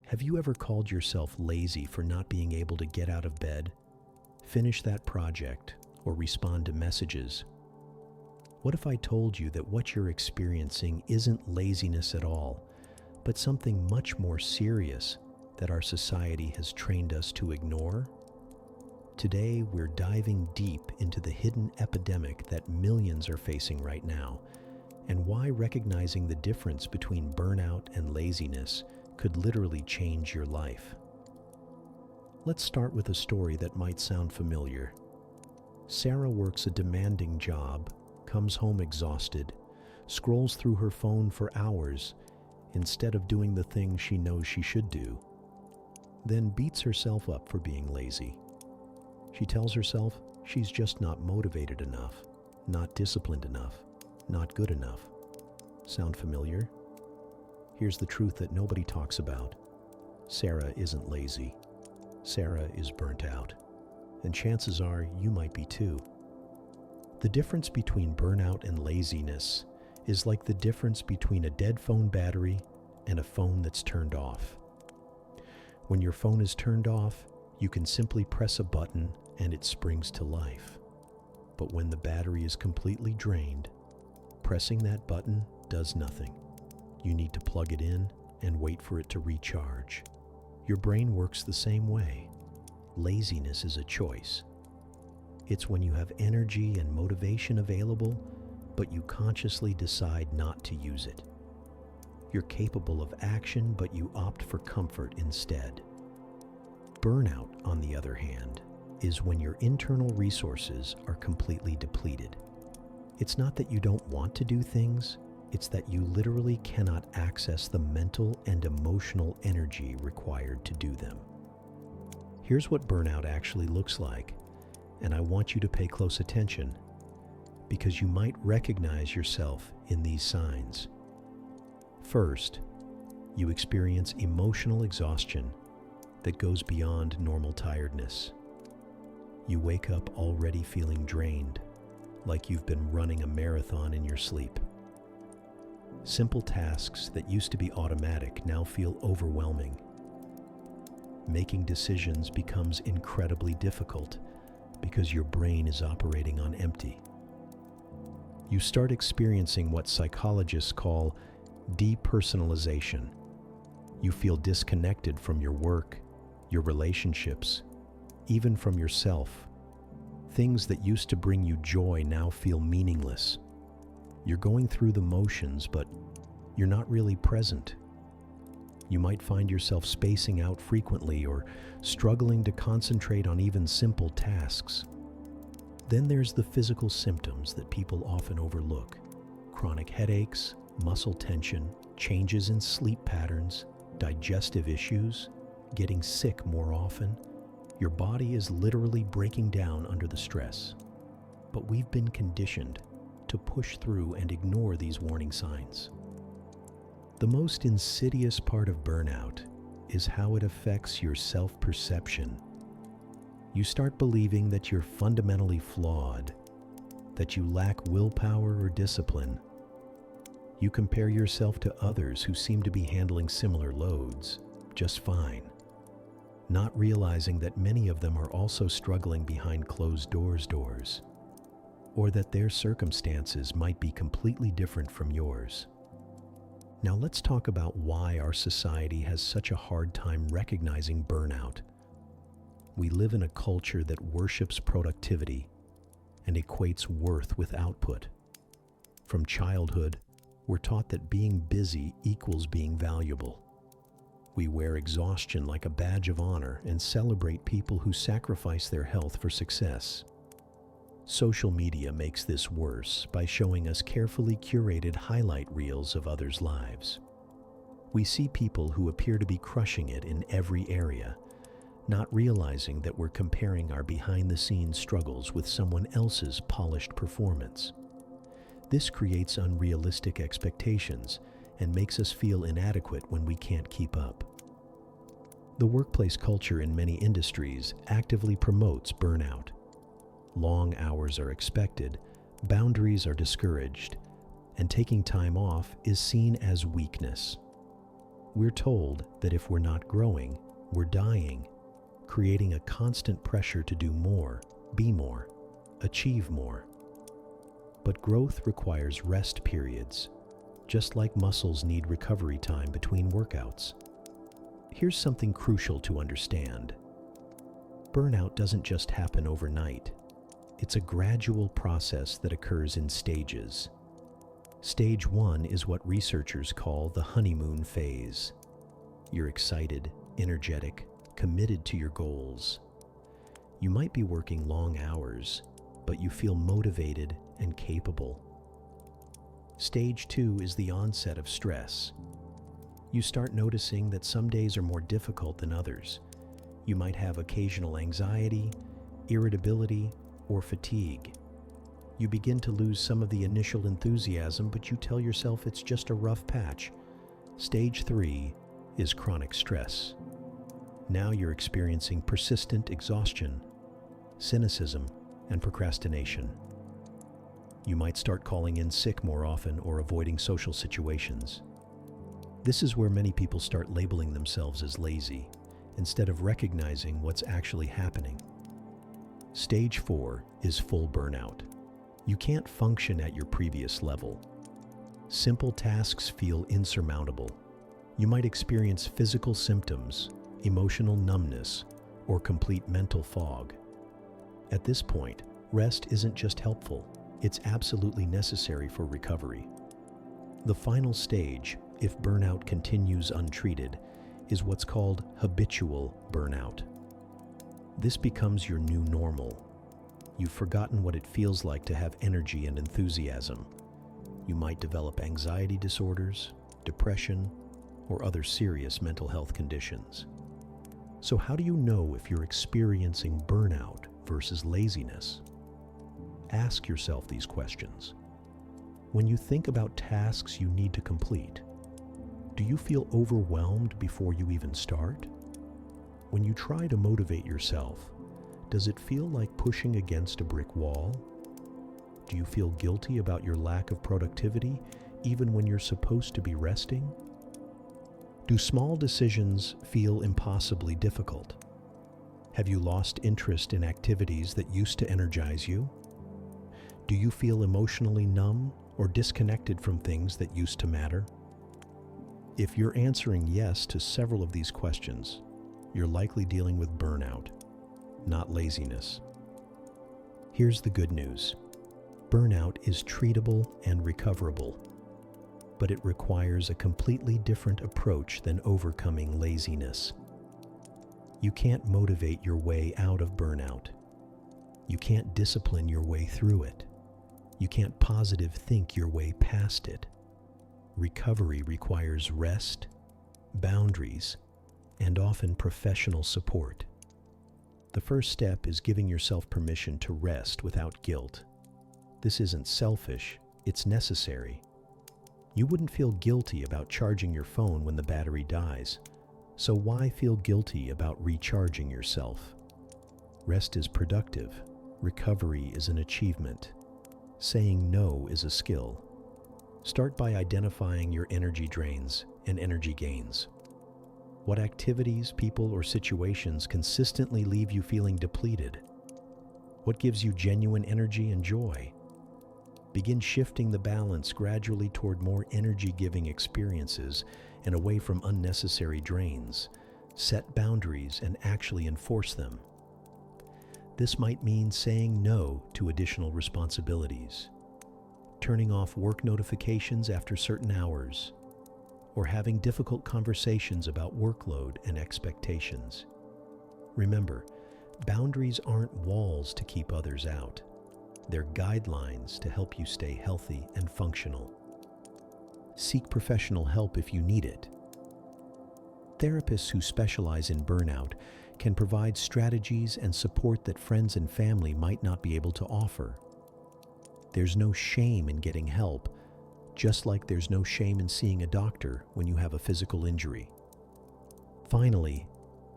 Have you ever called yourself lazy for not being able to get out of bed, finish that project, or respond to messages? What if I told you that what you're experiencing isn't laziness at all, but something much more serious that our society has trained us to ignore? Today, we're diving deep into the hidden epidemic that millions are facing right now, and why recognizing the difference between burnout and laziness could literally change your life. Let's start with a story that might sound familiar. Sarah works a demanding job, comes home exhausted, scrolls through her phone for hours instead of doing the things she knows she should do, then beats herself up for being lazy. She tells herself she's just not motivated enough, not disciplined enough, not good enough. Sound familiar? Here's the truth that nobody talks about. Sarah isn't lazy. Sarah is burnt out. And chances are you might be too. The difference between burnout and laziness is like the difference between a dead phone battery and a phone that's turned off. When your phone is turned off, you can simply press a button and it springs to life. But when the battery is completely drained, pressing that button does nothing. You need to plug it in and wait for it to recharge. Your brain works the same way. Laziness is a choice. It's when you have energy and motivation available, but you consciously decide not to use it. You're capable of action, but you opt for comfort instead. Burnout, on the other hand, is when your internal resources are completely depleted. It's not that you don't want to do things, it's that you literally cannot access the mental and emotional energy required to do them. Here's what burnout actually looks like, and I want you to pay close attention because you might recognize yourself in these signs. First, you experience emotional exhaustion that goes beyond normal tiredness. You wake up already feeling drained, like you've been running a marathon in your sleep. Simple tasks that used to be automatic now feel overwhelming. Making decisions becomes incredibly difficult because your brain is operating on empty. You start experiencing what psychologists call depersonalization. You feel disconnected from your work, your relationships, even from yourself. Things that used to bring you joy now feel meaningless. You're going through the motions, but you're not really present. You might find yourself spacing out frequently or struggling to concentrate on even simple tasks. Then there's the physical symptoms that people often overlook. Chronic headaches, muscle tension, changes in sleep patterns, digestive issues, getting sick more often. Your body is literally breaking down under the stress. But we've been conditioned to push through and ignore these warning signs. The most insidious part of burnout is how it affects your self-perception. You start believing that you're fundamentally flawed, that you lack willpower or discipline. You compare yourself to others who seem to be handling similar loads just fine, not realizing that many of them are also struggling behind closed doors, or that their circumstances might be completely different from yours. Now let's talk about why our society has such a hard time recognizing burnout. We live in a culture that worships productivity and equates worth with output. From childhood, we're taught that being busy equals being valuable. We wear exhaustion like a badge of honor and celebrate people who sacrifice their health for success. Social media makes this worse by showing us carefully curated highlight reels of others' lives. We see people who appear to be crushing it in every area, not realizing that we're comparing our behind-the-scenes struggles with someone else's polished performance. This creates unrealistic expectations and makes us feel inadequate when we can't keep up. The workplace culture in many industries actively promotes burnout. Long hours are expected, boundaries are discouraged, and taking time off is seen as weakness. We're told that if we're not growing, we're dying, creating a constant pressure to do more, be more, achieve more. But growth requires rest periods, just like muscles need recovery time between workouts. Here's something crucial to understand. Burnout doesn't just happen overnight. It's a gradual process that occurs in stages. Stage 1 is what researchers call the honeymoon phase. You're excited, energetic, committed to your goals. You might be working long hours, but you feel motivated and capable. Stage 2 is the onset of stress. You start noticing that some days are more difficult than others. You might have occasional anxiety, irritability, or fatigue. You begin to lose some of the initial enthusiasm, but you tell yourself it's just a rough patch. Stage 3 is chronic stress. Now you're experiencing persistent exhaustion, cynicism, and procrastination. You might start calling in sick more often or avoiding social situations. This is where many people start labeling themselves as lazy, instead of recognizing what's actually happening. Stage 4 is full burnout. You can't function at your previous level. Simple tasks feel insurmountable. You might experience physical symptoms, emotional numbness, or complete mental fog. At this point, rest isn't just helpful, it's absolutely necessary for recovery. The final stage, if burnout continues untreated, is what's called habitual burnout. This becomes your new normal. You've forgotten what it feels like to have energy and enthusiasm. You might develop anxiety disorders, depression, or other serious mental health conditions. So how do you know if you're experiencing burnout versus laziness? Ask yourself these questions. When you think about tasks you need to complete, do you feel overwhelmed before you even start? When you try to motivate yourself, does it feel like pushing against a brick wall? Do you feel guilty about your lack of productivity even when you're supposed to be resting? Do small decisions feel impossibly difficult? Have you lost interest in activities that used to energize you? Do you feel emotionally numb or disconnected from things that used to matter? If you're answering yes to several of these questions, you're likely dealing with burnout, not laziness. Here's the good news. Burnout is treatable and recoverable, but it requires a completely different approach than overcoming laziness. You can't motivate your way out of burnout. You can't discipline your way through it. You can't positive think your way past it. Recovery requires rest, boundaries, and often professional support. The first step is giving yourself permission to rest without guilt. This isn't selfish, it's necessary. You wouldn't feel guilty about charging your phone when the battery dies, so why feel guilty about recharging yourself? Rest is productive, recovery is an achievement. Saying no is a skill. Start by identifying your energy drains and energy gains. What activities, people, or situations consistently leave you feeling depleted? What gives you genuine energy and joy? Begin shifting the balance gradually toward more energy-giving experiences and away from unnecessary drains. Set boundaries and actually enforce them. This might mean saying no to additional responsibilities, turning off work notifications after certain hours, or having difficult conversations about workload and expectations. Remember, boundaries aren't walls to keep others out. They're guidelines to help you stay healthy and functional. Seek professional help if you need it. Therapists who specialize in burnout can provide strategies and support that friends and family might not be able to offer. There's no shame in getting help, just like there's no shame in seeing a doctor when you have a physical injury. Finally,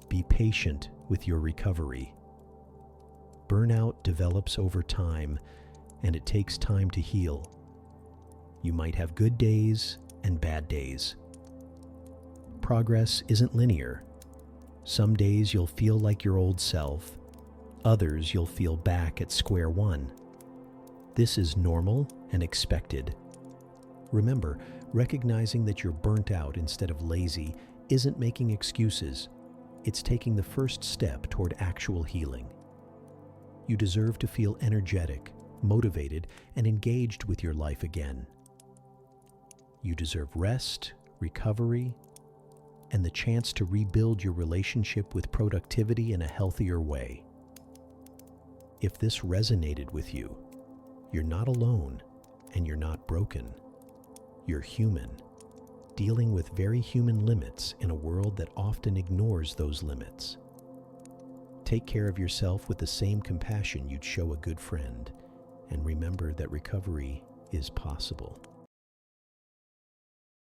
be patient with your recovery. Burnout develops over time, and it takes time to heal. You might have good days and bad days. Progress isn't linear. Some days you'll feel like your old self, others you'll feel back at square one. This is normal and expected. Remember, recognizing that you're burnt out instead of lazy isn't making excuses. It's taking the first step toward actual healing. You deserve to feel energetic, motivated, and engaged with your life again. You deserve rest, recovery, and the chance to rebuild your relationship with productivity in a healthier way. If this resonated with you, you're not alone and you're not broken. You're human, dealing with very human limits in a world that often ignores those limits. Take care of yourself with the same compassion you'd show a good friend, and remember that recovery is possible.